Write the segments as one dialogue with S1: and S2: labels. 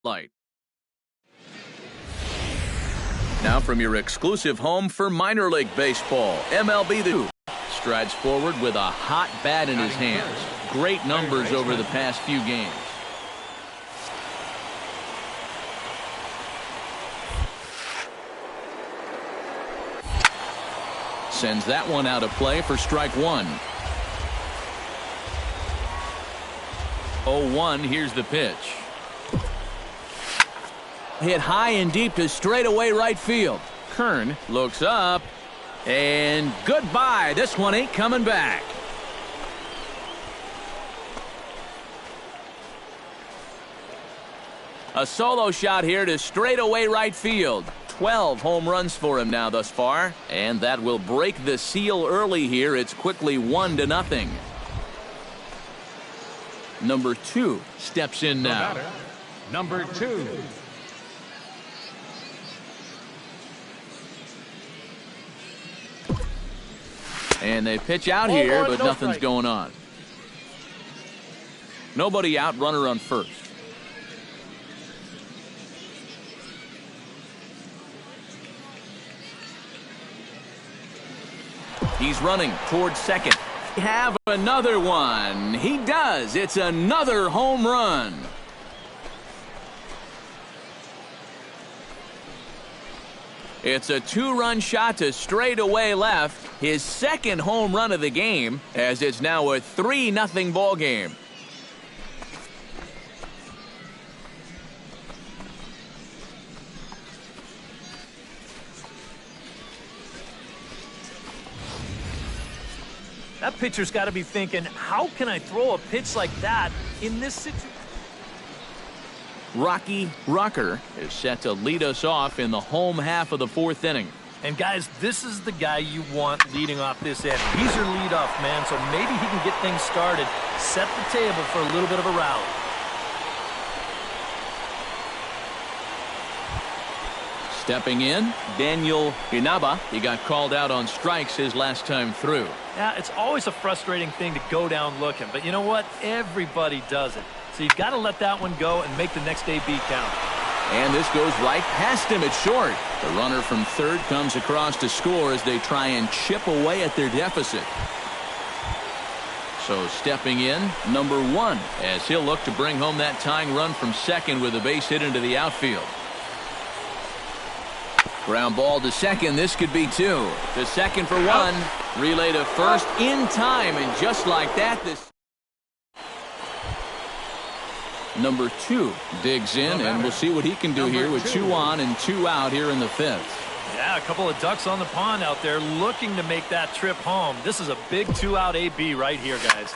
S1: light. Now from your exclusive home for minor league baseball, MLB The strides forward with a hot bat in his hands. Great numbers over the past few games. Sends that one out of play for strike one. 0-1, here's the pitch. Hit high and deep to straightaway right field. Kern looks up, and goodbye. This one ain't coming back. A solo shot here to straightaway right field. 12 home runs for him now thus far, and that will break the seal early here. It's quickly 1-0. Number 2 steps in now.
S2: Number 2.
S1: And they pitch out here, but nothing's going on. Nobody out, runner on first. He's running towards second. Have another one. He does. It's another home run. It's a 2-run shot to straightaway left. His second home run of the game, as it's now a 3-0 ball game.
S3: That pitcher's got to be thinking, how can I throw a pitch like that in this situation?
S1: Rocky Rucker is set to lead us off in the home half of the 4th inning.
S3: And guys, this is the guy you want leading off this inning. He's your leadoff man, so maybe he can get things started, set the table for a little bit of a rally.
S1: Stepping in, Daniel Inaba. He got called out on strikes his last time through.
S3: Yeah, it's always a frustrating thing to go down looking, but you know what? Everybody does it. So you've got to let that one go and make the next AB count.
S1: And this goes right past him at short. The runner from third comes across to score as they try and chip away at their deficit. So stepping in, number 1, as he'll look to bring home that tying run from second with a base hit into the outfield. Ground ball to second. This could be 2. To second for 1. Relay to first in time, and just like that, this number 2 digs in, and we'll see what he can do here with 2 on and 2 out here in the 5th.
S3: Yeah, a couple of ducks on the pond out there looking to make that trip home. This is a big 2-out AB right here, guys.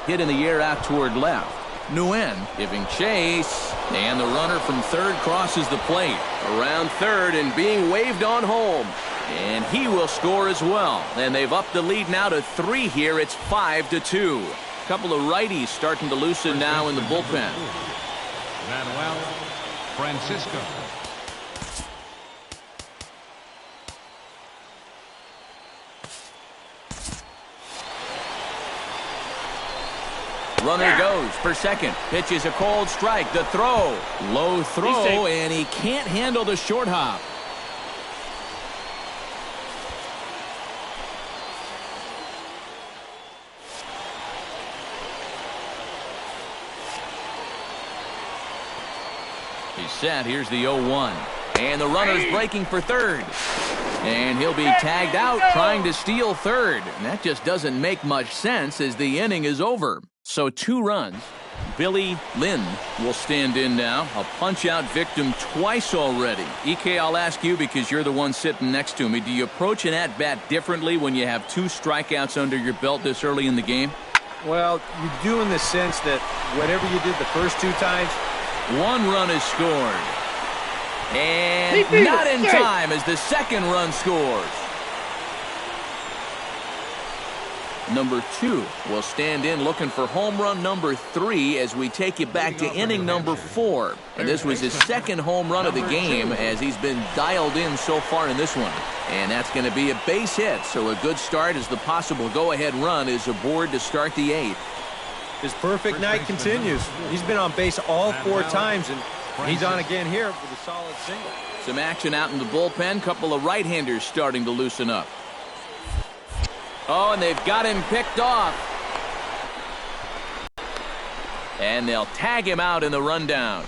S1: Hit in the air out toward left. Nguyen giving chase, and the runner from third crosses the plate. Around third and being waved on home. And he will score as well. And they've upped the lead now to 3 here. It's 5-2. A couple of righties starting to loosen now in the bullpen.
S2: Manuel Francisco.
S1: Runner goes for second. Pitch is a cold strike. The throw. Low throw, and he can't handle the short hop. He's set. Here's the 0-1. And the runner's breaking for third. And he'll be tagged out trying to steal third. And that just doesn't make much sense as the inning is over. So 2 runs. Billy Lynn will stand in now. A punch-out victim twice already. EK, I'll ask you because you're the one sitting next to me. Do you approach an at-bat differently when you have 2 strikeouts under your belt this early in the game?
S4: Well, you do in the sense that whatever you did the first 2 times.
S1: 1 run is scored. And not in time as the second run scores. Number 2 will stand in looking for home run number 3 as we take you back to inning number 4. And this was his second home run of the game as he's been dialed in so far in this one. And that's going to be a base hit, so a good start as the possible go-ahead run is aboard to start the 8th.
S4: His perfect night continues. He's been on base all 4 times, and He's on again here with a solid single.
S1: Some action out in the bullpen. Couple of right-handers starting to loosen up. Oh, and they've got him picked off. And they'll tag him out in the rundown.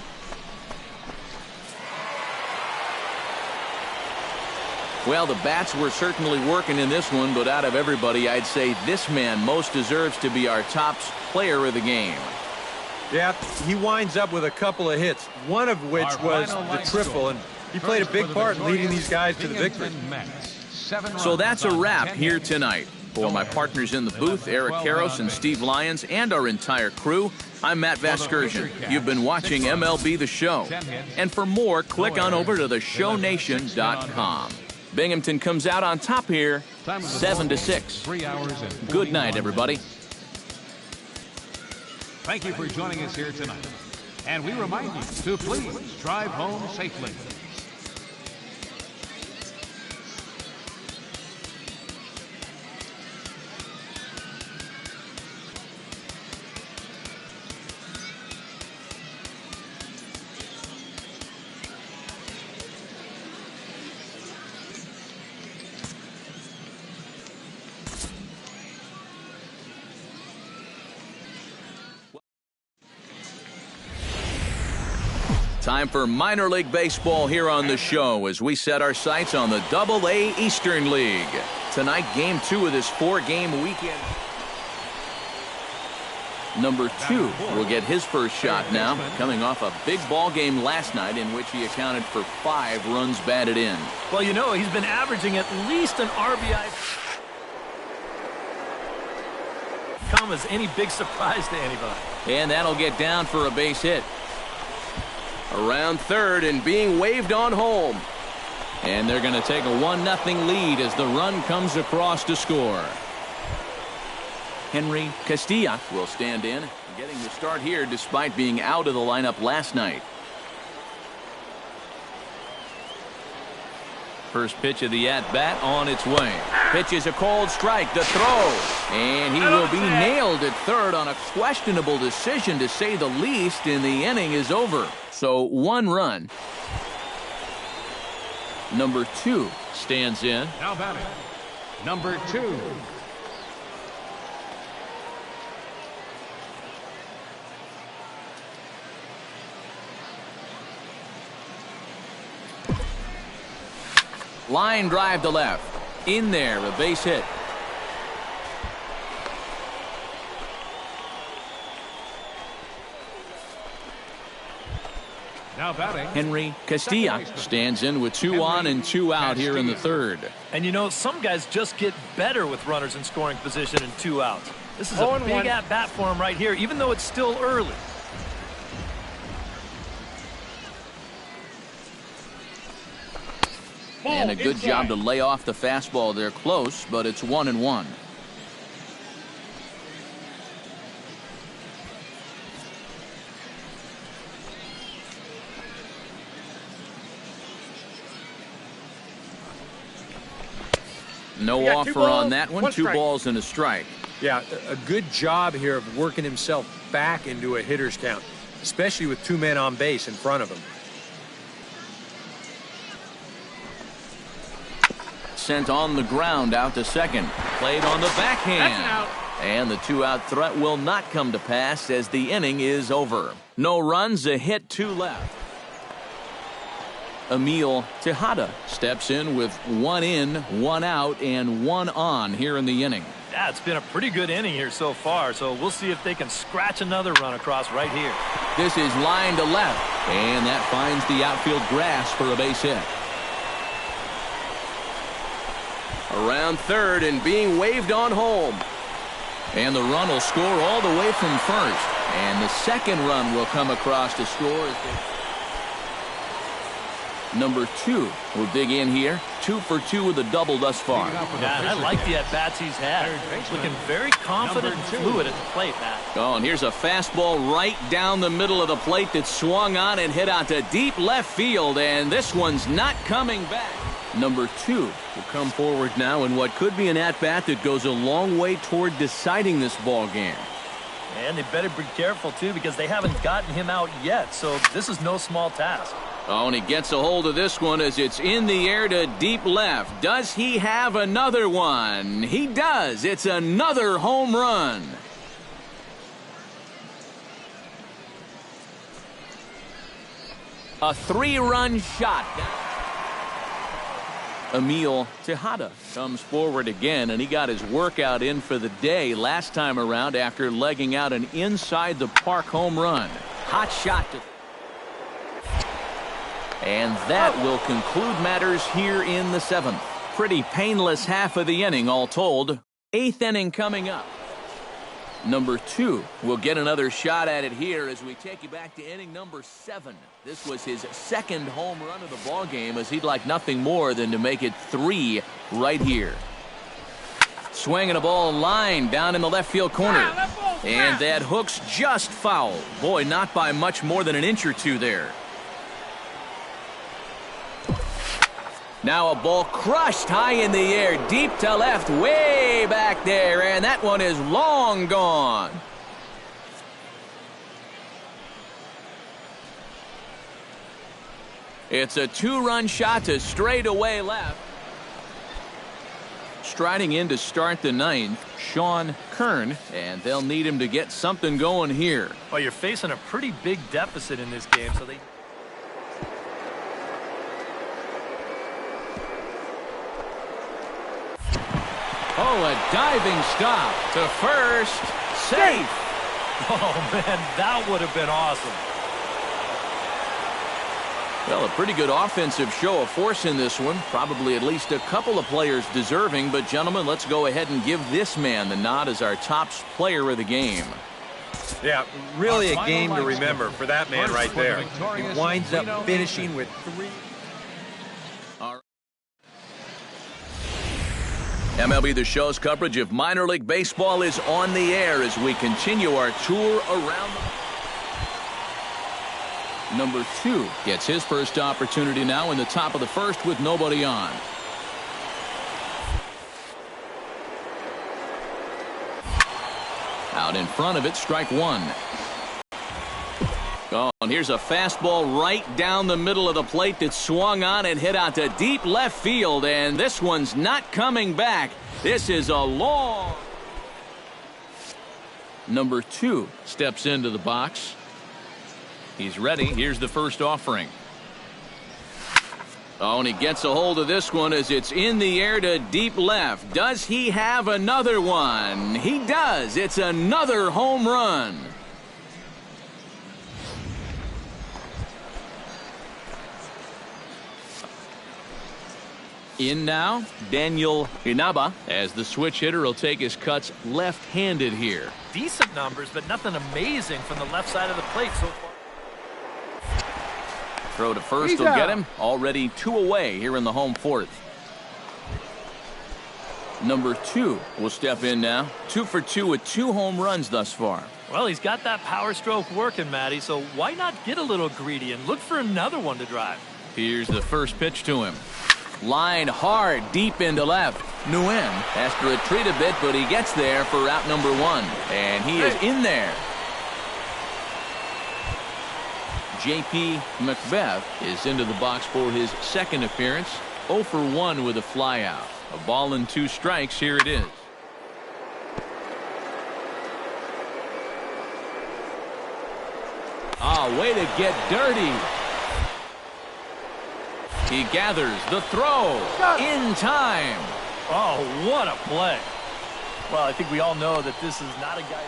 S1: Well, the bats were certainly working in this one, but out of everybody, I'd say this man most deserves to be our top player of the game.
S4: Yeah, he winds up with a couple of hits, one of which was the triple, and he played a big part in leading these guys to the victory.
S1: So that's a wrap here tonight. For my partners in the booth, Eric Karros and Steve Lyons, and our entire crew, I'm Matt Vasgersian. You've been watching MLB The Show. And for more, click on over to theshownation.com. Binghamton comes out on top here, 7-6. Good night, everybody.
S2: Thank you for joining us here tonight. And we remind you to please drive home safely.
S1: Time for minor league baseball here on the show as we set our sights on the Double-A Eastern League. Tonight, game 2 of this 4-game weekend. Number 2 will get his first shot now, coming off a big ball game last night in which he accounted for 5 runs batted in.
S3: Well, you know, he's been averaging at least an RBI. Come as any big surprise to anybody.
S1: And that'll get down for a base hit. Around third and being waved on home. And they're going to take a 1-0 lead as the run comes across to score. Henry Castilla will stand in, getting the start here despite being out of the lineup last night. First pitch of the at-bat on its way. Pitch is a cold strike. The throw. And he will be nailed at third on a questionable decision, to say the least, and the inning is over. So 1 run. Number 2 stands in.
S2: Now batting, number 2.
S1: Line drive to left. In there, a base hit.
S2: Now batting,
S1: Henry Castilla stands in with 2 on and 2 out here in the third.
S3: And you know, some guys just get better with runners in scoring position and 2 outs. This is a big at-bat for him right here, even though it's still early.
S1: And a good job to lay off the fastball there close, but it's 1-1. No offer on that one. 2 balls and a strike.
S4: Yeah, a good job here of working himself back into a hitter's count, especially with 2 men on base in front of him.
S1: Sent on the ground out to second. Played on the backhand.
S2: That's an out.
S1: And the 2-out threat will not come to pass as the inning is over. No runs, a hit, 2 left. Emil Tejada steps in with 1 in, 1 out, and 1 on here in the inning.
S3: Yeah, it's been a pretty good inning here so far, so we'll see if they can scratch another run across right here.
S1: This is line to left, and that finds the outfield grass for a base hit. Around third and being waved on home. And the run will score all the way from first. And the second run will come across to score. Number 2 will dig in here. 2 for 2 with a double thus far.
S3: Yeah, and I like the at-bats he's had. Looking very confident and fluid at the plate, Matt.
S1: Oh, and here's a fastball right down the middle of the plate that swung on and hit out to deep left field. And this one's not coming back. Number 2 will come forward now in what could be an at-bat that goes a long way toward deciding this ball game.
S3: And they better be careful, too, because they haven't gotten him out yet. So this is no small task.
S1: Oh, and he gets a hold of this one as it's in the air to deep left. Does he have another one? He does. It's another home run. A 3-run shot. Emil Tejada comes forward again, and he got his workout in for the day last time around after legging out an inside-the-park home run. Hot shot to... And that will conclude matters here in the 7th. Pretty painless half of the inning, all told. 8th inning coming up. Number 2 will get another shot at it here as we take you back to inning number 7. This was his second home run of the ball game, as he'd like nothing more than to make it 3 right here. Swinging a ball line down in the left field corner. And that hook's just foul. Boy, not by much more than an inch or two there. Now a ball crushed high in the air, deep to left, way back there, and that one is long gone. It's a 2-run shot to straightaway left. Striding in to start the 9th, Sean Kern, and they'll need him to get something going here.
S3: Well, you're facing a pretty big deficit in this game, so they...
S1: Oh, a diving stop to first. Safe.
S3: Oh, man, that would have been awesome.
S1: Well, a pretty good offensive show of force in this one. Probably at least a couple of players deserving. But, gentlemen, let's go ahead and give this man the nod as our top player of the game.
S4: Yeah, really a game to remember for that man right there. He winds up finishing with 3.
S1: MLB The Show's coverage of minor league baseball is on the air as we continue our tour around. Number 2 gets his first opportunity now in the top of the first with nobody on. Out in front of it, strike 1. Oh, and here's a fastball right down the middle of the plate that swung on and hit out to deep left field, and this one's not coming back. This is a long... Number 2 steps into the box. He's ready. Here's the first offering. Oh, and he gets a hold of this one as it's in the air to deep left. Does he have another one? He does. It's another home run. In now, Daniel Inaba, as the switch hitter will take his cuts left-handed here.
S3: Decent numbers, but nothing amazing from the left side of the plate so far.
S1: Throw to first will get him. Already 2 away here in the home 4th. Number 2 will step in now. 2 for 2 with 2 home runs thus far.
S3: Well, he's got that power stroke working, Matty, so why not get a little greedy and look for another one to drive?
S1: Here's the first pitch to him. Line hard, deep into left. Nguyen has to retreat a bit, but he gets there for out number 1. And he is in there. J.P. Macbeth is into the box for his second appearance. 0 for 1 with a flyout. A ball and 2 strikes. Here it is. Way to get dirty. He gathers the throw in time.
S3: Oh, what a play. Well, I think we all know that this is not a guy...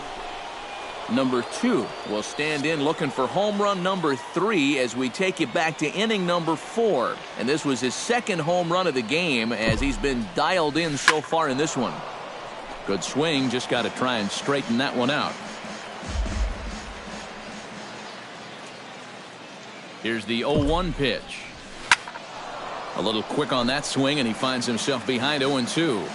S1: Number 2 will stand in looking for home run number 3 as we take you back to inning number 4. And this was his second home run of the game as he's been dialed in so far in this one. Good swing, just got to try and straighten that one out. Here's the 0-1 pitch. A little quick on that swing, and he finds himself behind 0-2.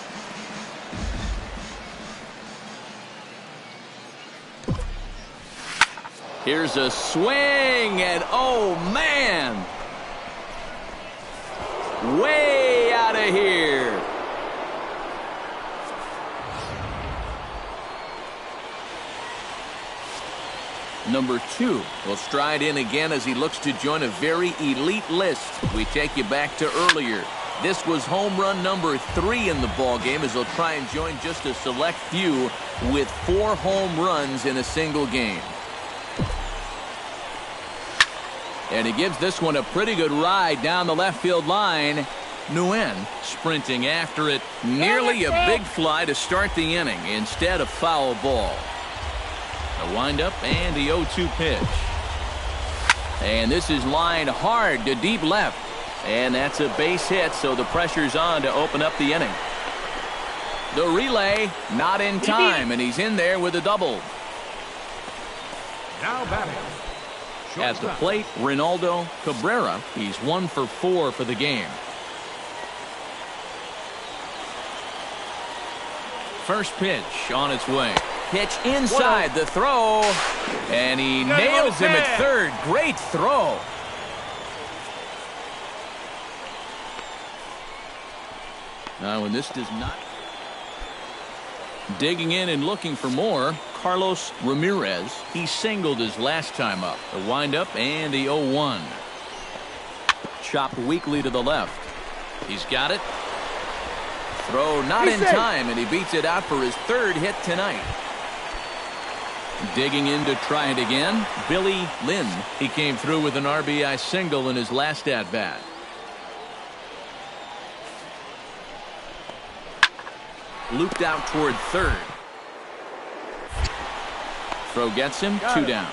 S1: Here's a swing, and oh, man! Way out of here. number 2 will stride in again as he looks to join a very elite list. We take you back to earlier. This was home run number 3 in the ballgame as he'll try and join just a select few with 4 home runs in a single game. And he gives this one a pretty good ride down the left field line. Nguyen sprinting after it. Nearly a big fly to start the inning instead of foul ball. A windup and the 0-2 pitch. And this is lined hard to deep left. And that's a base hit, so the pressure's on to open up the inning. The relay not in time, and he's in there with a double.
S2: Now batting.
S1: At the plate, Ronaldo Cabrera. He's 1 for 4 for the game. First pitch on its way. Pitch inside the throw. And he nails him at third. Great throw. Now, when this does not. Digging in and looking for more, Carlos Ramirez. He singled his last time up. The windup and the 0-1. Chopped weakly to the left. He's got it. Throw not in time, and he beats it out for his 3rd hit tonight. Digging in to try it again, Billy Lynn. He came through with an RBI single in his last at-bat. Looped out toward third. Throw gets him, 2 down.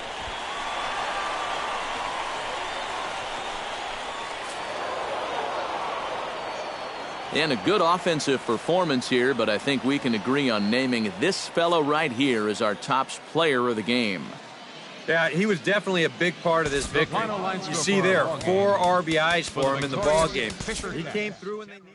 S1: And a good offensive performance here, but I think we can agree on naming this fellow right here as our top player of the game.
S4: Yeah, he was definitely a big part of this victory. You see there, 4 RBIs for him in the ball game. He came through and they needed.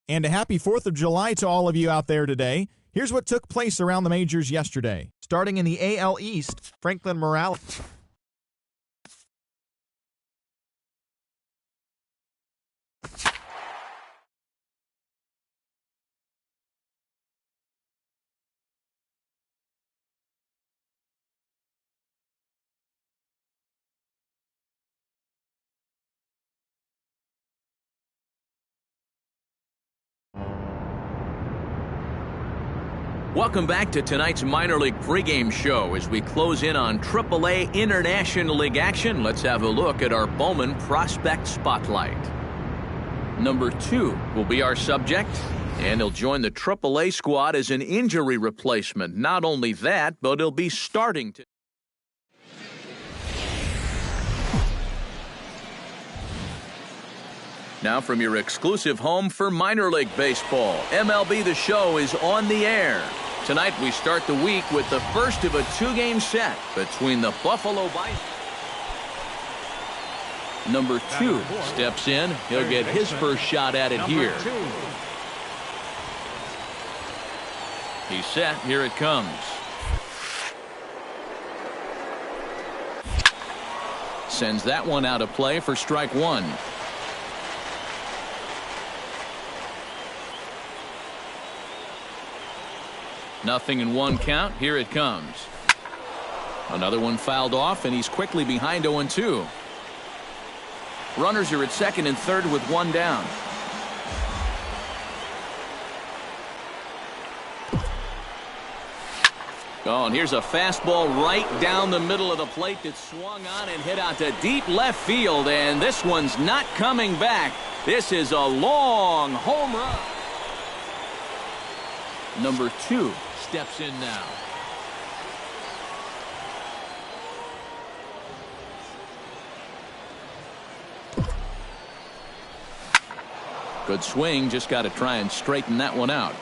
S5: And a happy 4th of July to all of you out there today. Here's what took place around the majors yesterday. Starting in the AL East, Franklin Morales.
S1: Welcome back to tonight's minor league pregame show. As we close in on AAA International League action, let's have a look at our Bowman Prospect Spotlight. Number 2 will be our subject, and he'll join the AAA squad as an injury replacement. Not only that, but he'll be starting to... Now from your exclusive home for minor league baseball, MLB The Show is on the air. Tonight we start the week with the first of a 2-game set between the Buffalo Bisons. Number 2 steps in. He'll get his first shot at it here. He's set. Here it comes. Sends that one out of play for strike 1. Nothing in 1 count. Here it comes. Another one fouled off, and he's quickly behind 0-2. Runners are at second and third with 1 down. Oh, and here's a fastball right down the middle of the plate that swung on and hit out to deep left field, and this one's not coming back. This is a long home run. Number 2 steps in now. Good swing, just got to try and straighten that one out.